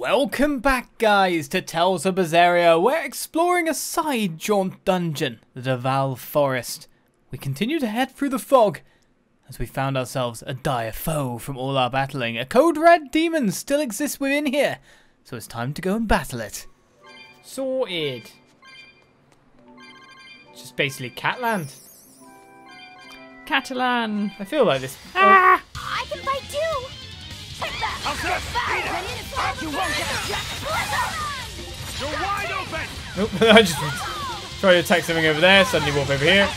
Welcome back, guys, to Tales of Berseria. We're exploring a side jaunt dungeon, the Davahl Forest. We continue to head through the fog as we found ourselves a dire foe from all our battling. A Code Red Daemon still exists within here, so it's time to go and battle it. Sorted. It's just basically Catland. Catalan. I feel like this. Ah! I can fight too! Take that! You won't get a You're wide open! Nope, I just tried to attack something over there, suddenly walk over here.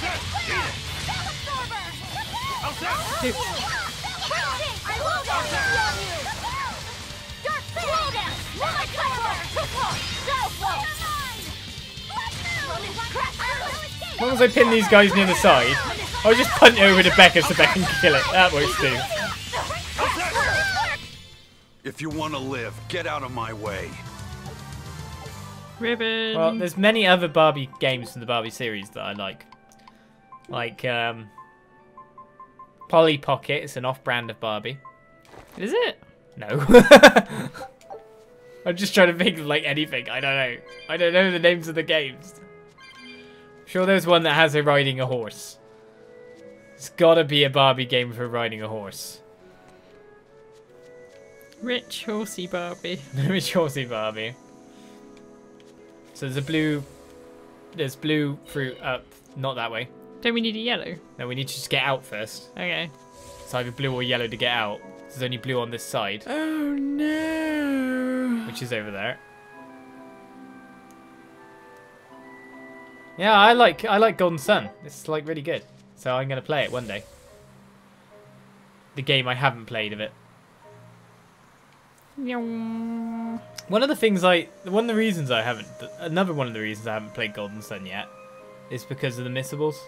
As long as I pin these guys near the side, I'll just punt it over to Becca so Becca can kill it. That works too. If you want to live, get out of my way. Ribbon. Well, there's many other Barbie games from the Barbie series that I like. Like, Polly Pocket. It's an off-brand of Barbie. Is it? No. I'm just trying to think of, like, anything. I don't know. I don't know the names of the games. I'm sure there's one that has her riding a horse. It's gotta be a Barbie game for riding a horse. Rich horsey Barbie. Rich horsey Barbie. So there's blue fruit up, not that way. Don't we need a yellow? No, we need to just get out first. Okay. It's either blue or yellow to get out. There's only blue on this side, Oh no. which is over there. Yeah, I like Golden Sun. It's like really good. So I'm gonna play it one day. The game I haven't played of it. Yum. One of the reasons I haven't played Golden Sun yet is because of the missables.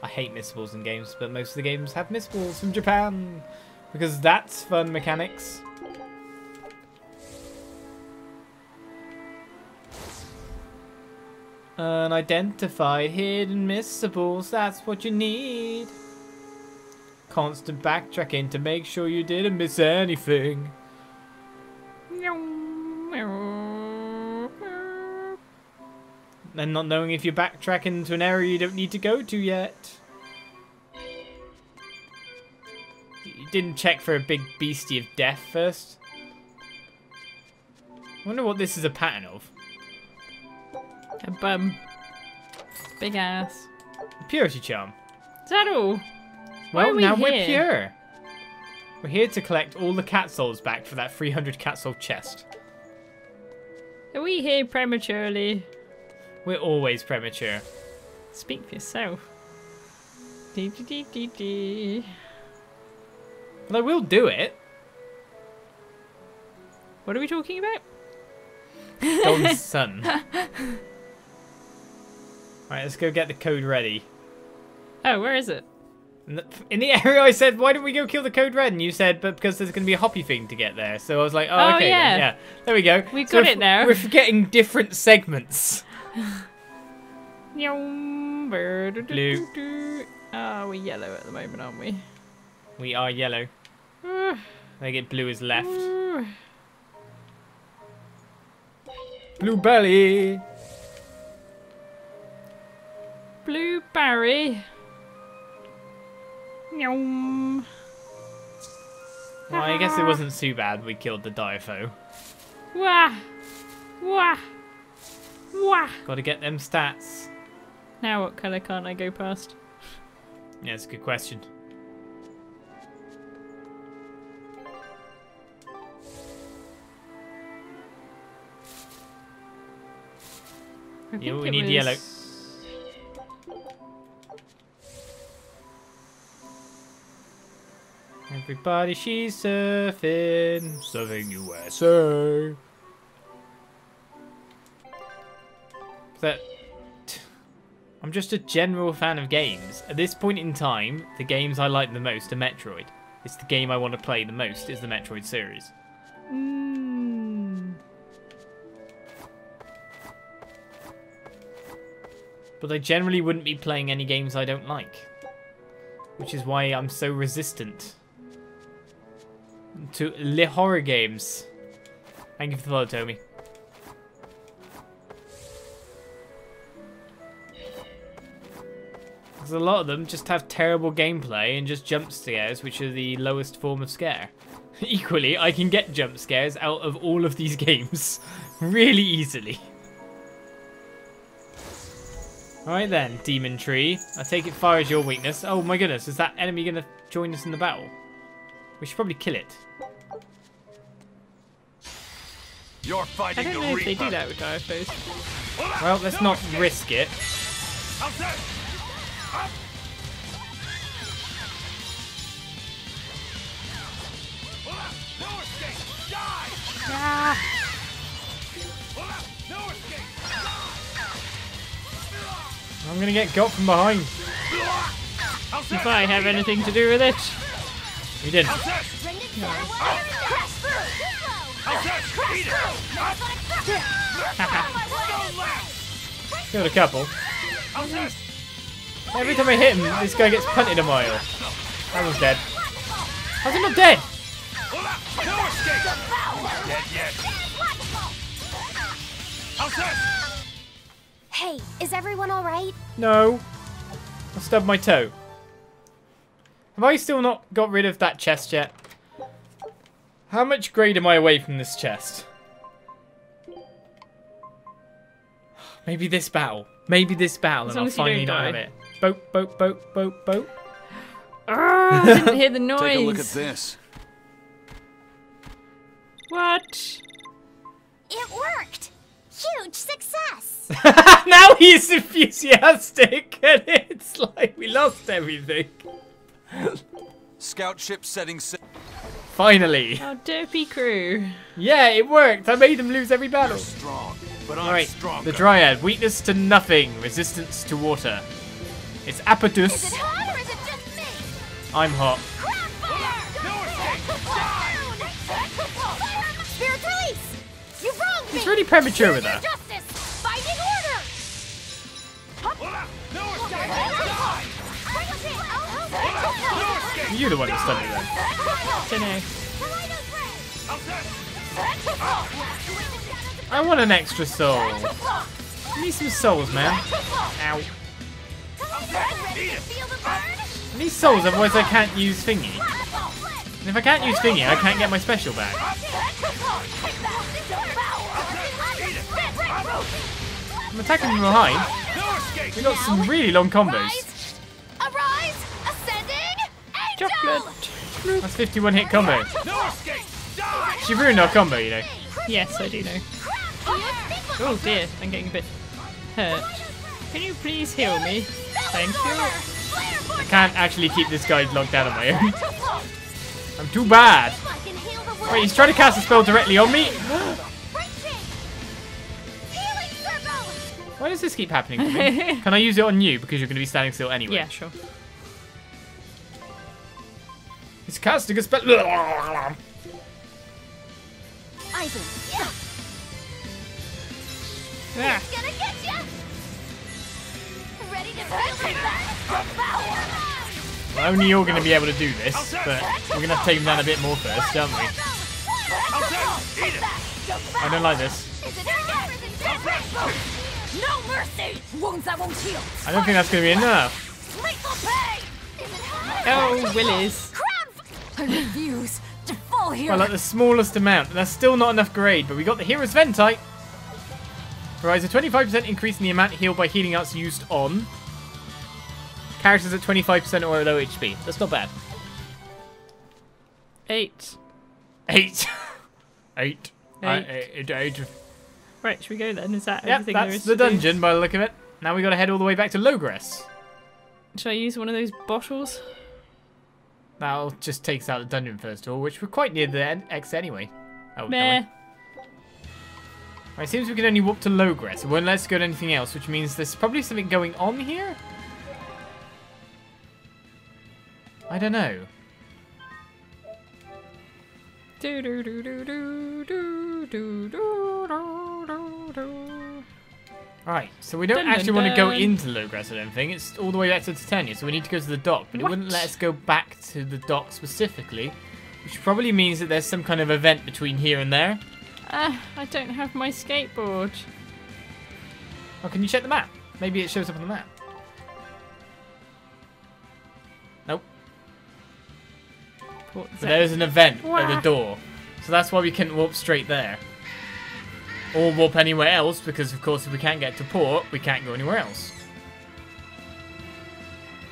I hate missables in games, but most of the games have missables from Japan because that's fun mechanics. Unidentified hidden missables, that's what you need. Constant backtracking to make sure you didn't miss anything. And not knowing if you're backtracking to an area you don't need to go to yet. You didn't check for a big beastie of death first. I wonder what this is a pattern of. A bum. Big ass. A purity charm. Is that all? Why Well, are we now here? we're pure. We're here to collect all the cat souls back for that 300 cat soul chest. Are we here prematurely? We're always premature. Speak for yourself. Dee dee dee dee dee. But I will do it. What are we talking about? Golden Sun. Right, let's go get the code ready. Oh, where is it? In the area I said, why don't we go kill the Code Red? And you said, but because there's going to be a hoppy thing to get there. So I was like, oh, okay, yeah. then, yeah. There we go. We got it now. We're forgetting different segments. Blue. Oh, we're yellow at the moment, aren't we? We are yellow. They get blue is left. Blueberry. Blueberry. Yum. Well, I guess it wasn't too bad we killed the dire foe. Wah. Wah. Wah. Gotta get them stats. Now what colour can't I go past? Yeah, that's a good question. Yeah, we need yellow. Everybody, she's surfing USA. But I'm just a general fan of games. At this point in time, the games I like the most are Metroid. It's the game I want to play the most is the Metroid series. But I generally wouldn't be playing any games I don't like. Which is why I'm so resistant to horror games. Thank you for the follow, Tommy. Because a lot of them just have terrible gameplay and just jump scares, which are the lowest form of scare. Equally, I can get jump scares out of all of these games really easily. Alright then, Demon Tree. I take it fire is your weakness. Oh my goodness, is that enemy going to join us in the battle? We should probably kill it. You're I fighting don't the know if they Reaper. do that with dire foes. Well, let's not risk it. How's that? Up. No escape! Die! No escape! I'm going to get got from behind. How's If that? I have anything to do with it. We did. How's that? Crash through! How's that? Eat it! Don't laugh! Killed a couple. How's that? Every time I hit him, this guy gets punted a mile. That one's dead. How's he not dead? No escape! Dead yet? How's that? Hey, is everyone alright? No. I stubbed my toe. Have I still not got rid of that chest yet? How much grade am I away from this chest? Maybe this battle. Maybe this battle As and long I'll as you finally don't not have die. it. Boat, boat, boat, boat, boat. Oh, I didn't hear the noise. Take a look at this. What? It worked! Huge success! Now he's enthusiastic and it's like we lost everything. Scout ship setting sail. Finally. Our dopey crew. Yeah, it worked. I made him lose every battle. Strong, but I'm Alright, stronger. the Dryad. Weakness to nothing. Resistance to water. It's Is Apatus. it hot or is it just me? I'm hot. Crown fire! No escape! Spirit release! You wronged me! He's really premature with that. Justice! Binding order! No escape! Die! You're the one who studied that. Dunno. I want an extra soul. I need some souls, man. Ow. I need souls, otherwise I can't use thingy. And if I can't use thingy, I can't get my special back. I'm attacking from behind. No escape! We got some really long combos. Arise! Ascending! Angel! Chocolate. That's 51 hit combo. No escape! Die! She ruined our combo, you know. Yes, I do know. Oh dear, I'm getting a bit hurt. Can you please heal me? Thank you. I can't actually keep this guy locked down on my own. I'm too bad. Wait, he's trying to cast a spell directly on me? Why does this keep happening to me? Can I use it on you because you're going to be standing still anyway? Yeah, sure. He's casting a spell. Ivan, Ah, gonna get ya! Ready to feel the power! Only you're going to be able to do this, but we're going to have to take him down a bit more first, aren't we? Eat it! I don't like this. Is it no mercy! Wounds that won't heal! I don't think that's going to be enough. Lethal pain! Is it hot? oh, Willis. I refuse to fall here! Well, like the smallest amount. And that's still not enough grade, but we got the Hero's Ventite. Provides a 25% increase in the amount healed by healing arts used on characters at 25% or low HP. That's not bad. 8. 8. 8. Eight. 8. Right, should we go then? Is that Yep, everything there that's is the to do? dungeon by the look of it. Now we got to head all the way back to Logress. Should I use one of those bottles? That'll just take us out of the dungeon first of all, which we're quite near the X anyway. Oh, Meh. Right, seems we can only walk to Logress. It won't let us go to anything else, which means there's probably something going on here? I don't know. Do do do do do do do do do do. Right, so we don't Dun, actually dun, want to go dun. into Logress, I don't think. It's all the way back to Titania, so we need to go to the dock. But it wouldn't What? let us go back to the dock specifically, which probably means that there's some kind of event between here and there. I don't have my skateboard. Oh, can you check the map? Maybe it shows up on the map. Nope. What's But that? there's an event Wah. at the door. So that's why we couldn't warp straight there. Or warp anywhere else, because of course if we can't get to port, we can't go anywhere else.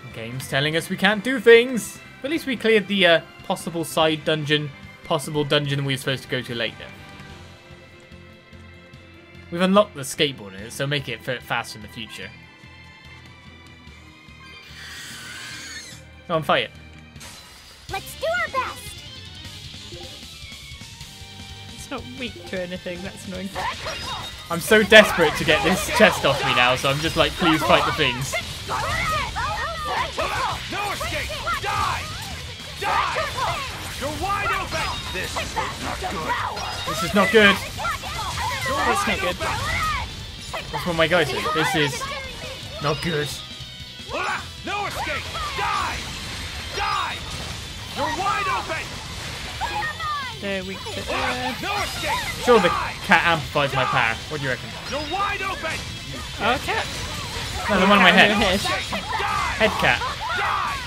The game's telling us we can't do things. But at least we cleared the possible side dungeon, possible dungeon we were supposed to go to later. We've unlocked the skateboard in it, so make it faster in the future. Go on, fight it. Let's do our best. It's not weak to anything, that's annoying. I'm so desperate to get this chest off me now, so I'm just like, please fight the things. No escape! Die! Die! You're wide open! This is not good. This is not good. That's not good. That's what my guy said. This is not good. No escape! Die! Die! You're wide open! They're weak to No escape! Sure, the cat amplifies my power. What do you reckon? You're wide open! Okay. No, the one on my head. Head. Head cat. Die!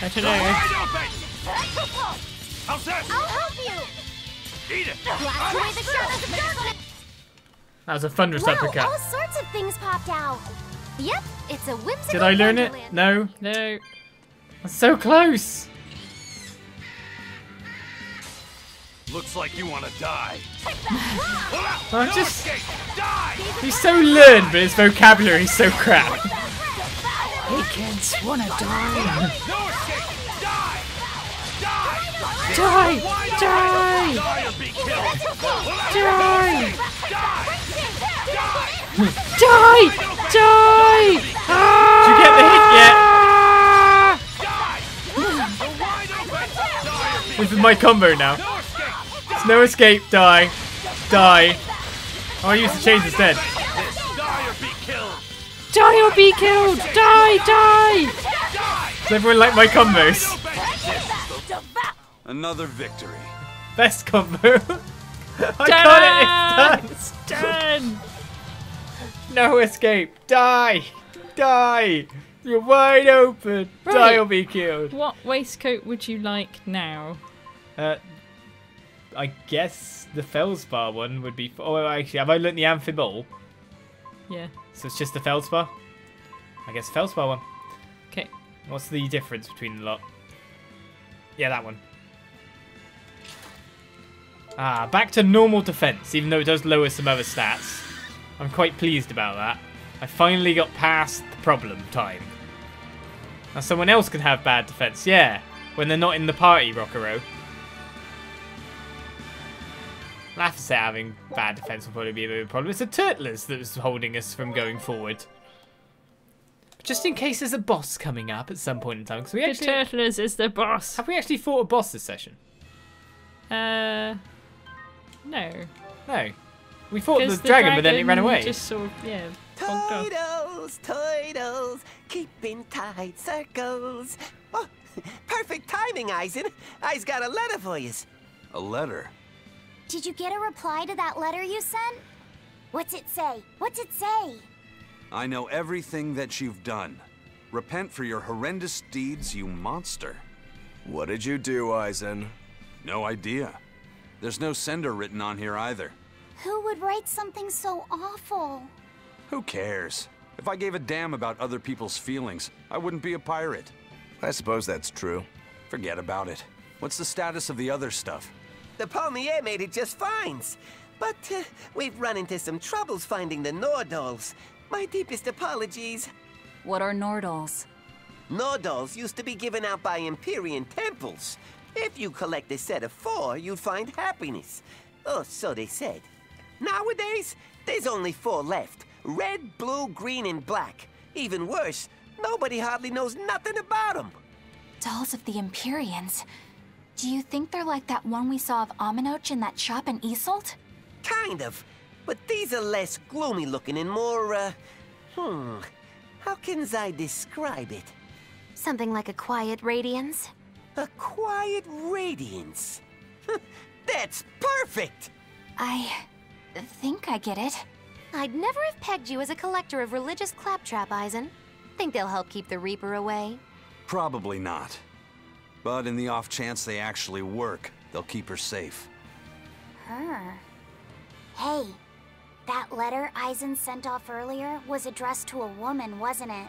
I don't You're know. wide open! How's this? I'll help you. Eat it! Blast away the shadows of darkness. That was a thunderous Wow, uppercut. all sorts of things popped out. Yep, it's a whimsical Did I learn it? wonderland. No. No. That's so close. Looks like you want to die. I'm No just... escape! Die! He's so learned, but his vocabulary's so crap. Hey kids, wanna die? No escape! Die! Die! Die! Wide Die! open! Die or be killed! Die! Die! Die! Die! Did you get the hit yet? Die! You're wide open! Die or be This is my combo now. No escape! It's no escape. Die. Die. I'll use the chains instead. Die or be killed! Die or be killed! Die! Die! Does everyone like my combos? Another victory. Best combo. I got it. It's done. Done! No escape. Die. Die. You're wide open. Die Right. or be killed. What waistcoat would you like now? I guess the Feldspar one would be... Oh, actually, have I learnt the Amphib all? Yeah. So it's just the Feldspar? I guess Feldspar one. Okay. What's the difference between the lot? Yeah, that one. Ah, back to normal defense, even though it does lower some other stats. I'm quite pleased about that. I finally got past the problem time. Now someone else can have bad defense, yeah, when they're not in the party, Rockero. I'll have to say having bad defense will probably be a bit of a problem. It's the Turtlers that's holding us from going forward. Just in case there's a boss coming up at some point in time. 'Cause we The actually, Turtlers is the boss. have we actually fought a boss this session? No. No. We fought the 'Cause dragon, but then it ran away. Just sort of, yeah, bogged off. Toidles, toidles, keeping tight circles. Oh, perfect timing, Eisen. I's got a letter for yous. A letter? Did you get a reply to that letter you sent? What's it say? What's it say? I know everything that you've done. Repent for your horrendous deeds, you monster. What did you do, Eisen? No idea. There's no sender written on here either. Who would write something so awful? Who cares? If I gave a damn about other people's feelings, I wouldn't be a pirate. I suppose that's true. Forget about it. What's the status of the other stuff? The Palmier made it just fine. But we've run into some troubles finding the Nordals. My deepest apologies. What are Nordals? Nordals used to be given out by Empyrean temples. If you collect a set of 4, you'd find happiness. Oh, so they said. Nowadays, there's only 4 left. Red, blue, green, and black. Even worse, nobody hardly knows nothing about them. Dolls of the Empyreans. Do you think they're like that one we saw of Aminoch in that shop in Isolt? Kind of. But these are less gloomy looking and more, how can I describe it? Something like a quiet radiance? A quiet radiance. That's perfect! I think I get it. I'd never have pegged you as a collector of religious claptrap, Eisen. Think they'll help keep the Reaper away? Probably not. But in the off chance they actually work, they'll keep her safe. Her. Hey, that letter Eisen sent off earlier was addressed to a woman, wasn't it?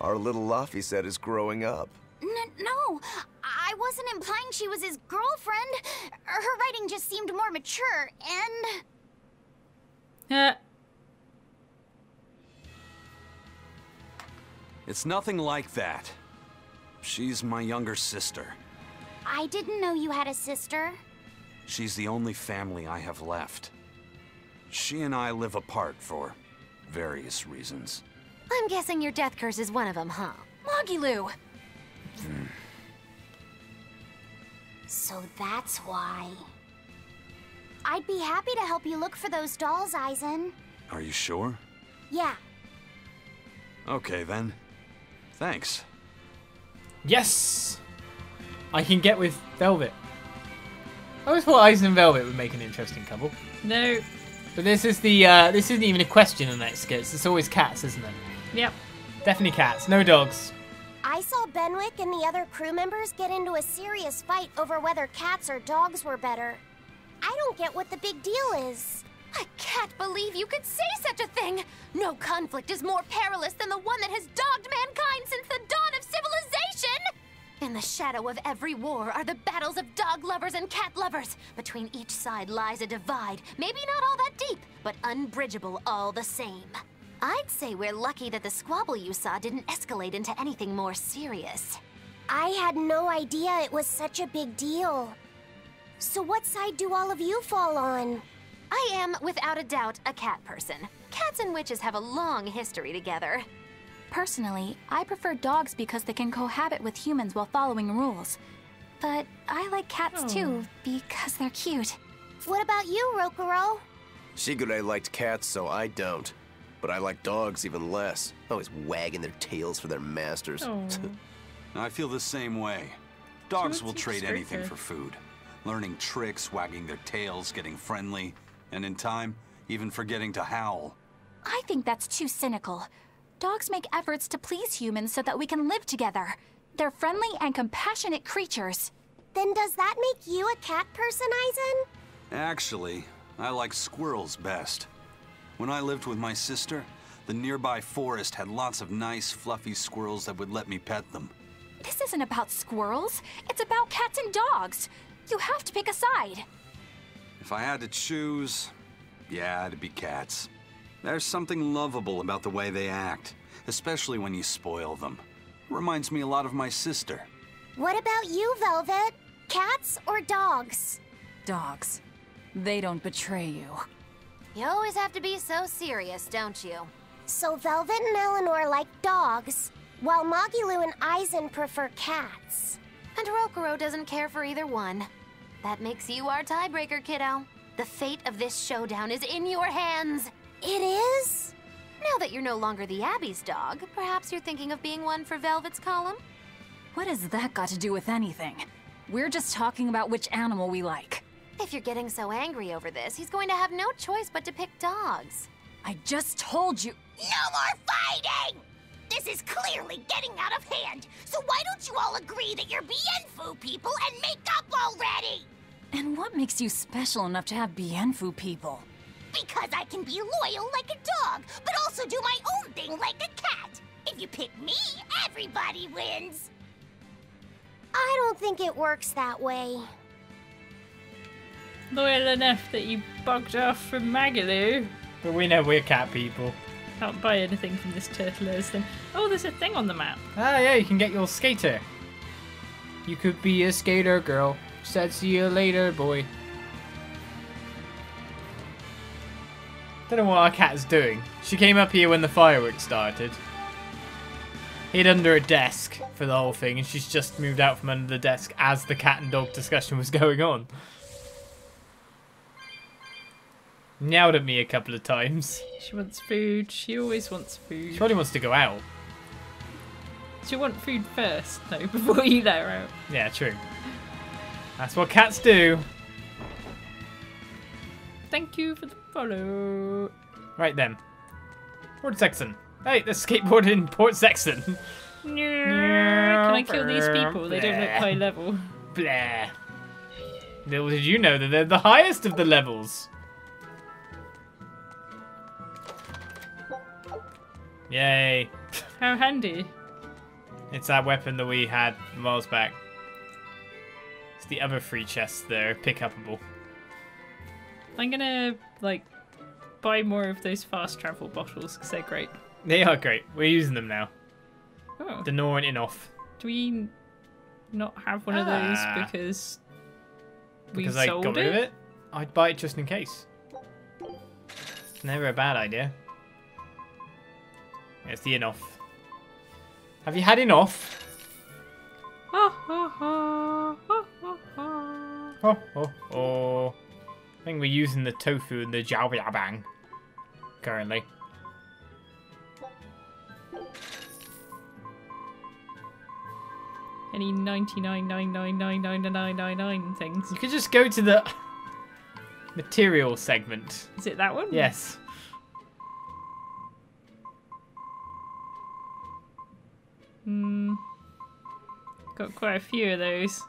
Our little Laffy set is growing up. No, I wasn't implying she was his girlfriend. Her writing just seemed more mature, and... It's nothing like that. She's my younger sister. I didn't know you had a sister. She's the only family I have left. She and I live apart for various reasons. I'm guessing your death curse is one of them, huh? Mogiloo! So that's why. I'd be happy to help you look for those dolls, Eisen. Are you sure? Yeah. Okay then. Thanks. Yes! I can get with Velvet. I always thought Eisen and Velvet would make an interesting couple. No. But this is the this isn't even a question in that Skits. It's always cats, isn't it? Yep. Definitely cats, no dogs. I saw Benwick and the other crew members get into a serious fight over whether cats or dogs were better. I don't get what the big deal is. I can't believe you could say such a thing! No conflict is more perilous than the one that has dogged mankind since the dawn of civilization! In the shadow of every war are the battles of dog lovers and cat lovers. Between each side lies a divide, maybe not all that deep, but unbridgeable all the same. I'd say we're lucky that the squabble you saw didn't escalate into anything more serious. I had no idea it was such a big deal. So what side do all of you fall on? I am, without a doubt, a cat person. Cats and witches have a long history together. Personally, I prefer dogs because they can cohabit with humans while following rules. But I like cats too, because they're cute. What about you, Rokuro? Shigure liked cats, so I don't. But I like dogs even less. Always wagging their tails for their masters. I feel the same way. Dogs So will it's trade anything restricted. for food. Learning tricks, wagging their tails, getting friendly, and in time, even forgetting to howl. I think that's too cynical. Dogs make efforts to please humans so that we can live together. They're friendly and compassionate creatures. Then does that make you a cat person, Eisen? Actually, I like squirrels best. When I lived with my sister, the nearby forest had lots of nice, fluffy squirrels that would let me pet them. This isn't about squirrels. It's about cats and dogs. You have to pick a side. If I had to choose, yeah, it'd be cats. There's something lovable about the way they act, especially when you spoil them. Reminds me a lot of my sister. What about you, Velvet? Cats or dogs? Dogs. They don't betray you. You always have to be so serious, don't you? So Velvet and Eleanor like dogs, while Mogiloo and Eisen prefer cats. And Rokuro doesn't care for either one. That makes you our tiebreaker, kiddo. The fate of this showdown is in your hands. It is? Now that you're no longer the Abbey's dog, perhaps you're thinking of being one for Velvet's column? What has that got to do with anything? We're just talking about which animal we like. If you're getting so angry over this, he's going to have no choice but to pick dogs. I just told you. No more fighting! This is clearly getting out of hand, so why don't you all agree that you're Bienfu people and make up already? And what makes you special enough to have Bienfu people? Because I can be loyal like a dog, but also do my own thing like a cat. If you pick me, everybody wins. I don't think it works that way. Loyal enough that you bugged off from Magaloo. But we know we're cat people. Can't buy anything from this turtle's then. Oh, there's a thing on the map. Ah, yeah, you can get your skater. You could be a skater girl. Said see you later, boy. Don't know what our cat's doing. She came up here when the fireworks started. Hid under a desk for the whole thing, and she's just moved out from under the desk as the cat and dog discussion was going on. Meowed at me a couple of times. She wants food. She always wants food. She probably wants to go out. She'll want food first, though, before you let her out. Yeah, true. That's what cats do. thank you for the follow. Right then. Port Saxon. Hey, there's skateboard in Port Saxon. Can I kill these people? They don't look high level. Blah. Little did you know that they're the highest of the levels. Yay. How handy. It's that weapon that we had miles back. It's the other 3 chests that are pick-upable. I'm gonna, like, buy more of those fast travel bottles because they're great. They are great. We're using them now. Oh. The Norin enough. Do we not have one of those because we Because I sold got rid of it? I'd buy it just in case. It's never a bad idea. It's the enough. Have you had enough? Oh. I think we're using the tofu and the jiaobiabang currently. Any 99.9999999 things. You could just go to the material segment. Is it that one? Yes. Got quite a few of those.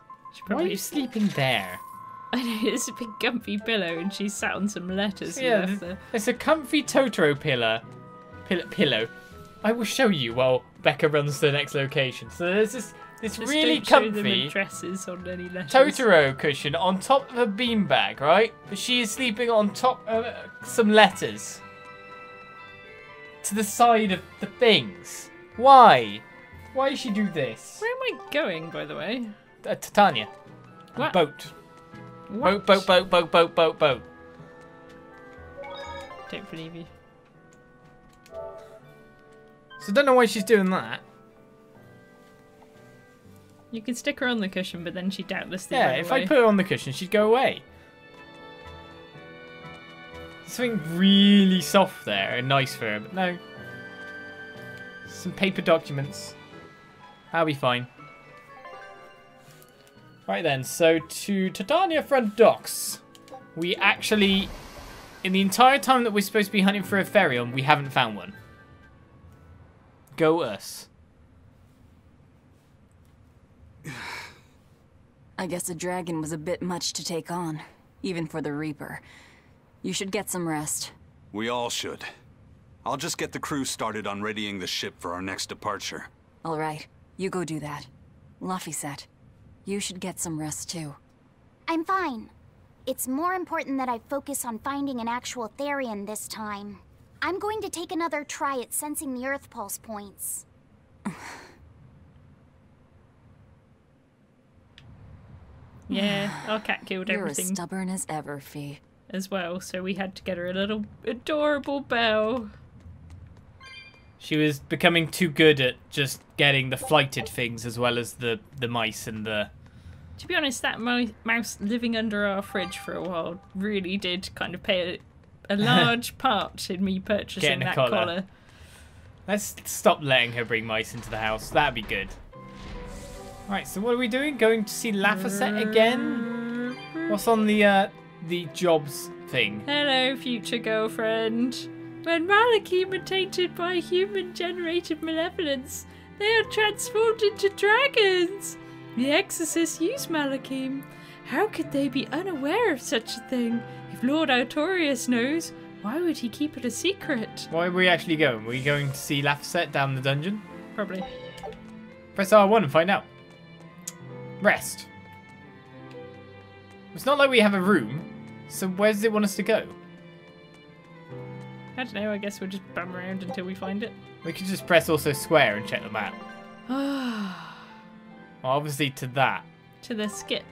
Why are you sleeping there? I know, it's a big comfy pillow and she's sat on some letters. Yeah, it's a comfy Totoro pillow. I will show you while Becca runs to the next location. So there's this really don't show them comfy addresses on any letters. Totoro cushion on top of a beanbag, right? But she is sleeping on top of some letters. To the side of the things. Why? Why does she do this? Where am I going, by the way? Titania. What? Boat. What? Boat. Don't believe you. So don't know why she's doing that. You can stick her on the cushion, but then she doubtlessly Yeah, run if away. I put her on the cushion, she'd go away. Something really soft there and nice for her, but no. Some paper documents. That'll be fine. Right then, so to Titania front docks. We actually, in the entire time that we're supposed to be hunting for a Ferion, we haven't found one. Go us. I guess a dragon was a bit much to take on, even for the Reaper. You should get some rest. We all should. I'll just get the crew started on readying the ship for our next departure. All right, you go do that. Laphicet, you should get some rest too. I'm fine. It's more important that I focus on finding an actual Therian this time. I'm going to take another try at sensing the Earth Pulse points. Yeah, our cat killed You're everything. as stubborn as ever, Fee. As well, so we had to get her a little adorable bell. She was becoming too good at just getting the flighted things as well as the mice and the... To be honest, that mouse living under our fridge for a while really did kind of play a large part in me purchasing Getting a that collar. collar. Let's stop letting her bring mice into the house. That'd be good. Right, so what are we doing? Going to see Laphicet again? What's on the jobs thing? Hello, future girlfriend. When Malakim are tainted by human-generated malevolence, they are transformed into dragons. The exorcists use Malakim. How could they be unaware of such a thing? If Lord Artorius knows, why would he keep it a secret? Why are we actually going? Are we going to see Laphicet down the dungeon? Probably. Press R1 and find out. Rest. It's not like we have a room, so where does it want us to go? I don't know, I guess we'll just bum around until we find it. We could just press also square and check the map. Well, obviously to that. To the skit.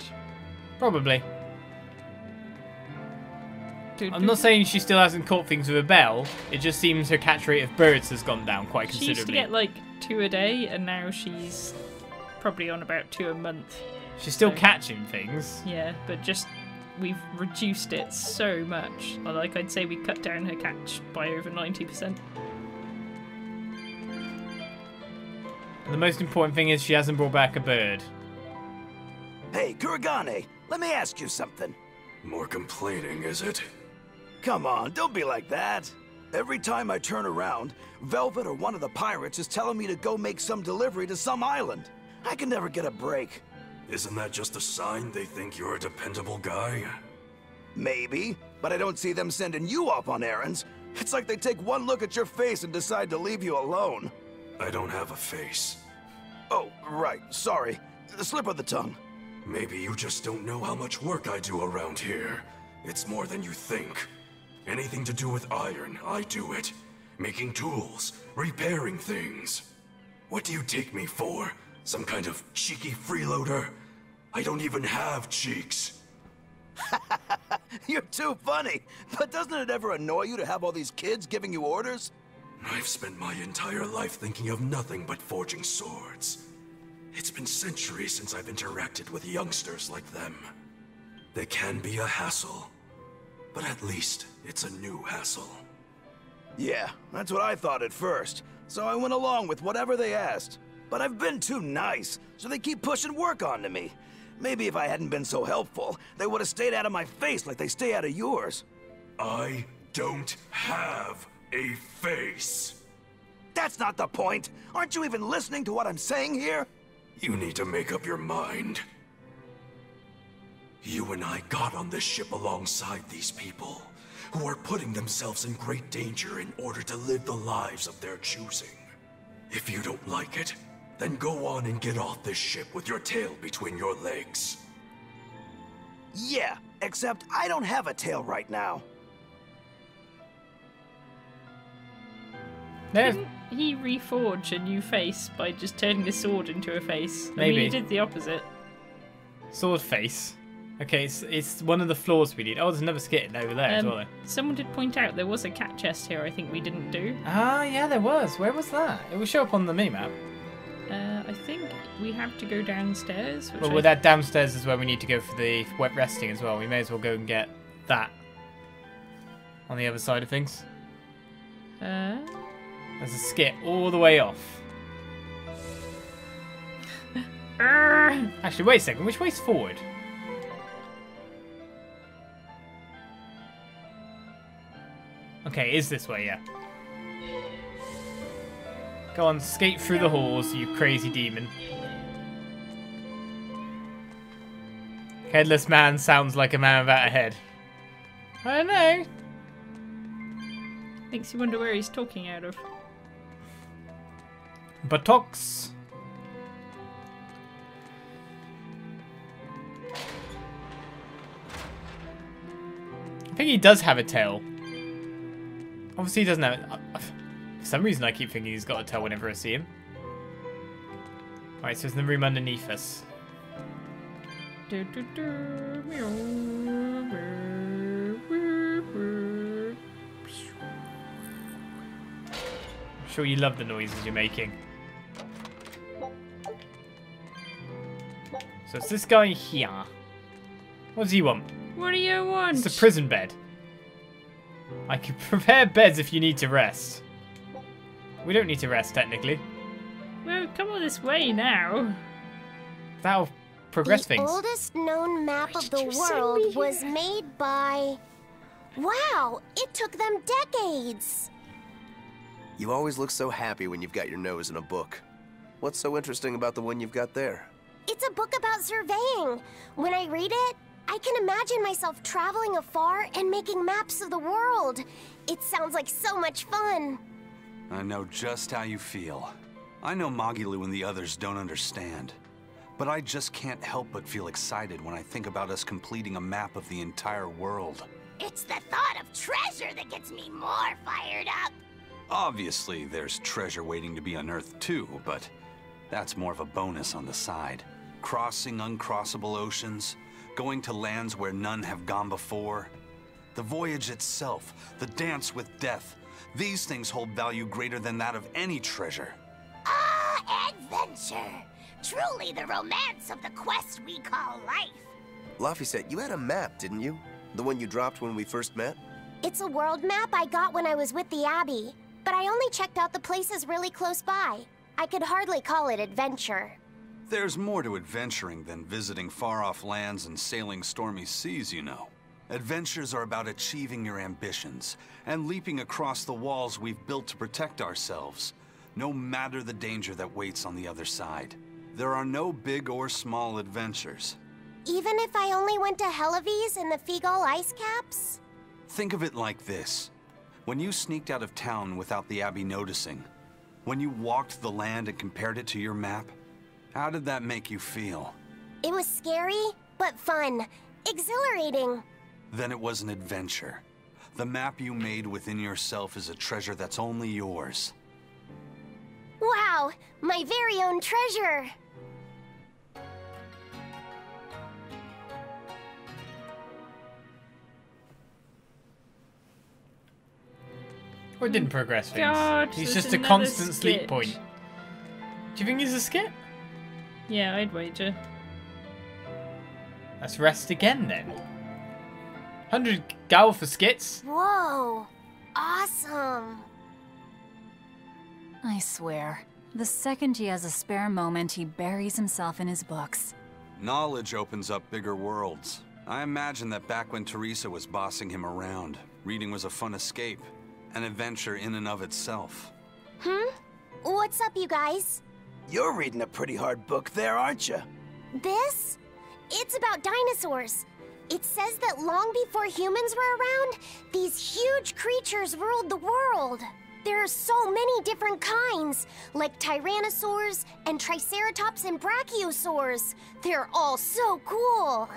Probably. I'm not saying she still hasn't caught things with a bell. It just seems her catch rate of birds has gone down quite She considerably. used to get like 2 a day, and now she's probably on about 2 a month. She's still So- catching things. Yeah, but just we've reduced it so much. Like I'd say we cut down her catch by over 90%. And the most important thing is she hasn't brought back a bird. Hey, Kuragane, let me ask you something. More complaining, is it? Come on, don't be like that. Every time I turn around, Velvet or one of the pirates is telling me to go make some delivery to some island. I can never get a break. Isn't that just a sign they think you're a dependable guy? Maybe, but I don't see them sending you off on errands. It's like they take one look at your face and decide to leave you alone. I don't have a face. Oh, right, sorry. Slip of the tongue. Maybe you just don't know how much work I do around here. It's more than you think. Anything to do with iron, I do it. Making tools, repairing things. What do you take me for? Some kind of cheeky freeloader? I don't even have cheeks. You're too funny. But doesn't it ever annoy you to have all these kids giving you orders? I've spent my entire life thinking of nothing but forging swords. It's been centuries since I've interacted with youngsters like them. They can be a hassle, but at least it's a new hassle. Yeah, that's what I thought at first. So I went along with whatever they asked. But I've been too nice, so they keep pushing work onto me. Maybe if I hadn't been so helpful, they would have stayed out of my face like they stay out of yours. I don't have a face. That's not the point. Aren't you even listening to what I'm saying here? You need to make up your mind. You and I got on this ship alongside these people, who are putting themselves in great danger in order to live the lives of their choosing. If you don't like it, then go on and get off this ship with your tail between your legs. Yeah, except I don't have a tail right now. Didn't he reforge a new face by just turning the sword into a face? Maybe. I mean, he did the opposite. Sword face. Okay, it's one of the floors we need. Oh, there's another skit over there as well. Someone did point out there was a cat chest here I think we didn't do. Ah, yeah, there was. Where was that? It will show up on the minimap. I think we have to go downstairs. Well, with that downstairs is where we need to go for the wet resting as well. We may as well go and get that on the other side of things. There's a skit all the way off. Actually, wait a second. Which way's forward? Okay, is this way, yeah. Go on, skate through the halls, you crazy demon. Headless man sounds like a man without a head. I don't know. Makes you wonder where he's talking out of. Buttocks. I think he does have a tail. Obviously he doesn't have it. For some reason I keep thinking he's got a tail whenever I see him. Alright, so it's in the room underneath us. I'm sure you love the noises you're making. So it's this guy here. What does he want? What do you want? It's a prison bed. I can prepare beds if you need to rest. We don't need to rest, technically. Well, come all this way now. That'll progress things. The oldest known map of the world was made by... Wow, it took them decades. You always look so happy when you've got your nose in a book. What's so interesting about the one you've got there? It's a book about surveying. When I read it, I can imagine myself traveling afar and making maps of the world. It sounds like so much fun. I know just how you feel. I know Magilu and the others don't understand. But I just can't help but feel excited when I think about us completing a map of the entire world. It's the thought of treasure that gets me more fired up. Obviously, there's treasure waiting to be unearthed too, but that's more of a bonus on the side. Crossing uncrossable oceans, going to lands where none have gone before. The voyage itself, the dance with death, these things hold value greater than that of any treasure. Ah, adventure! Truly the romance of the quest we call life. Laphicet, you had a map, didn't you? The one you dropped when we first met? It's a world map I got when I was with the Abbey, but I only checked out the places really close by. I could hardly call it adventure. There's more to adventuring than visiting far-off lands and sailing stormy seas, you know. Adventures are about achieving your ambitions and leaping across the walls we've built to protect ourselves, no matter the danger that waits on the other side. There are no big or small adventures. Even if I only went to Helavies and the Figal ice caps? Think of it like this. When you sneaked out of town without the Abbey noticing, when you walked the land and compared it to your map, how did that make you feel? It was scary, but fun. Exhilarating. Then it was an adventure. The map you made within yourself is a treasure that's only yours. Wow, my very own treasure. Or it didn't progress things. God, He's there's just a another constant sleep skit. point. Do you think he's a skit? Yeah, I'd wager. Let's rest again then. 100 gal for skits. Whoa, awesome. I swear, the second he has a spare moment, he buries himself in his books. Knowledge opens up bigger worlds. I imagine that back when Teresa was bossing him around, reading was a fun escape, an adventure in and of itself. What's up, you guys? You're reading a pretty hard book there, aren't you? This? It's about dinosaurs. It says that long before humans were around, these huge creatures ruled the world. There are so many different kinds, like tyrannosaurs and triceratops and brachiosaurs. They're all so cool.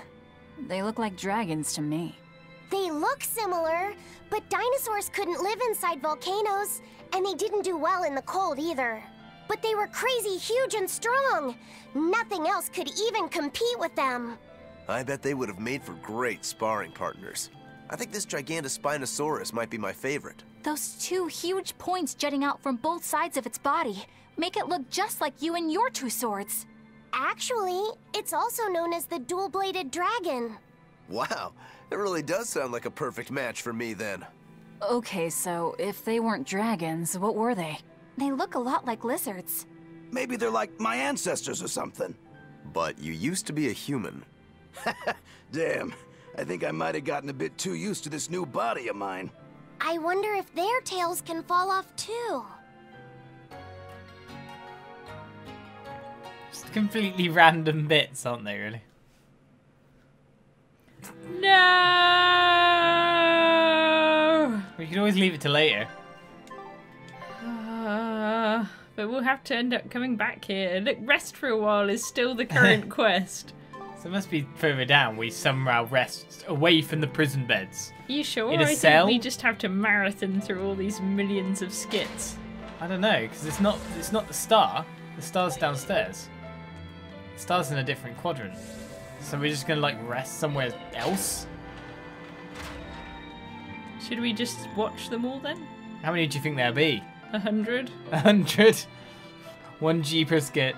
They look like dragons to me. They look similar, but dinosaurs couldn't live inside volcanoes, and they didn't do well in the cold either. But they were crazy huge and strong. Nothing else could even compete with them. I bet they would have made for great sparring partners. I think this Gigantospinosaurus might be my favorite. Those two huge points jutting out from both sides of its body make it look just like you and your two swords. Actually, it's also known as the dual-bladed dragon. Wow, it really does sound like a perfect match for me then. Okay, so if they weren't dragons, what were they? They look a lot like lizards. Maybe they're like my ancestors or something. But you used to be a human. Damn, I think I might have gotten a bit too used to this new body of mine. I wonder if their tails can fall off too. Just completely random bits, aren't they, really? No! We can always leave it to later. But we'll have to end up coming back here. Look, rest for a while is still the current quest. So it must be further down. We somehow rest away from the prison beds. You sure? In a I cell? think we just have to marathon through all these millions of skits. I don't know, because it's not the star. The star's downstairs. The star's in a different quadrant. So we're just gonna like rest somewhere else? Should we just watch them all then? How many do you think there'll be? 100? 100? 1 G per skit.